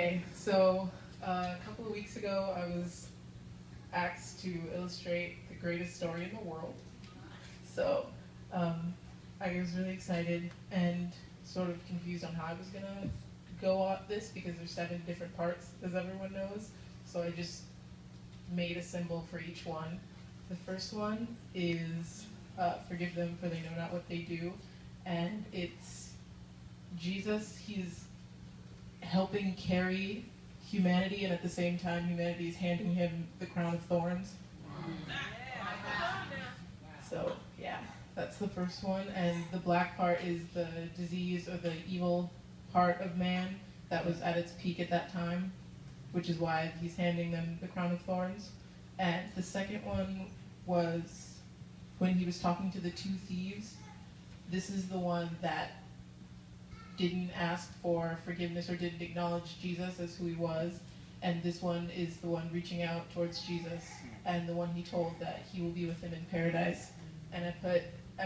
Okay, so a couple of weeks ago I was asked to illustrate the greatest story in the world. So I was really excited and sort of confused on how I was gonna go at this because there's 7 different parts, as everyone knows. So I just made a symbol for each one. The first one is forgive them for they know not what they do, and it's Jesus. He's helping carry humanity, and at the same time humanity is handing him the crown of thorns. So yeah, that's the first one. And the black part is the disease or the evil part of man that was at its peak at that time, which is why he's handing them the crown of thorns. And the second one was when he was talking to the 2 thieves. This is the one that didn't ask for forgiveness or didn't acknowledge Jesus as who he was. And this one is the one reaching out towards Jesus and the one he told that he will be with him in paradise. And I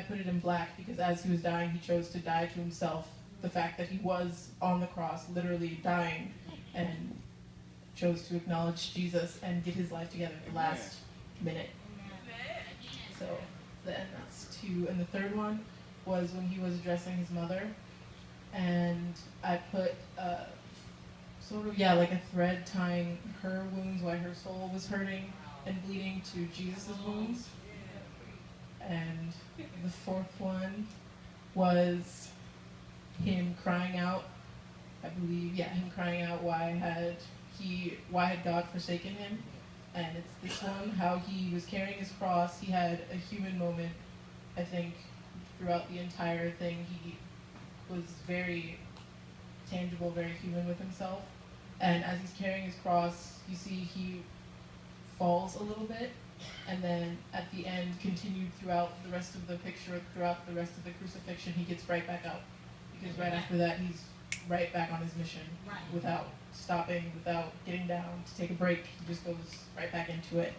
put it in black because as he was dying, he chose to die to himself. The fact that he was on the cross, literally dying, and chose to acknowledge Jesus and get his life together at the last minute. So then that's 2. And the third one was when he was addressing his mother. And I put like a thread tying her wounds, why her soul was hurting and bleeding, to Jesus' wounds. And the 4th one was him crying out, I believe, him crying out why had God forsaken him. And it's this one, how he was carrying his cross. He had a human moment, I think, throughout the entire thing. He was very tangible, very human with himself. And as he's carrying his cross, you see he falls a little bit, and then at the end, continued throughout the rest of the picture, throughout the rest of the crucifixion, he gets right back up. Because right after that, he's right back on his mission, without stopping, without getting down to take a break. He just goes right back into it.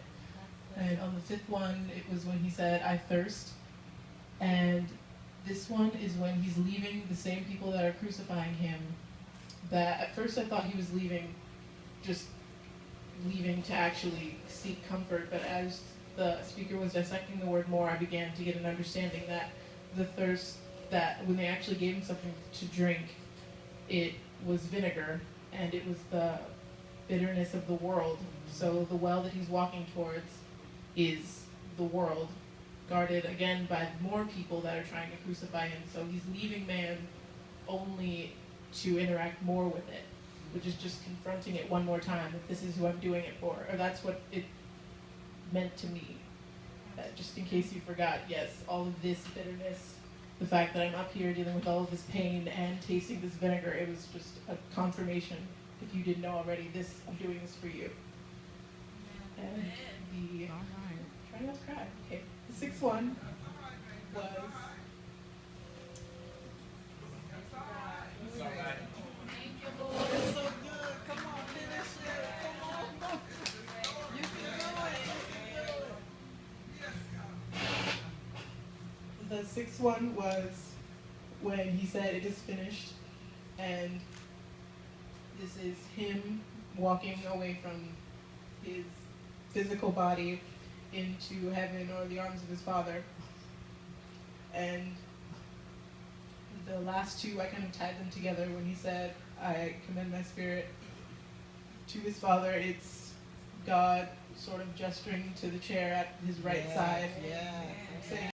And on the 5th one, it was when he said, "I thirst." And this one is when he's leaving the same people that are crucifying him. That at first I thought he was leaving to actually seek comfort, but as the speaker was dissecting the word more, I began to get an understanding that the thirst, that when they actually gave him something to drink, it was vinegar, and it was the bitterness of the world. So the well that he's walking towards is the world, guarded again by more people that are trying to crucify him. So he's leaving man only to interact more with it, which is just confronting it one more time, that this is who I'm doing it for, or that's what it meant to me. Just in case you forgot, yes, all of this bitterness, the fact that I'm up here dealing with all of this pain and tasting this vinegar, it was just a confirmation, if you didn't know already, I'm doing this for you. And try not to cry. Okay, the 6th one was the 6th one was when he said, "It is finished," and this is him walking away from his physical body into heaven or the arms of his Father. And the last 2, I kind of tied them together when he said, "I commend my spirit to his Father." It's God sort of gesturing to the chair at his right side, saying,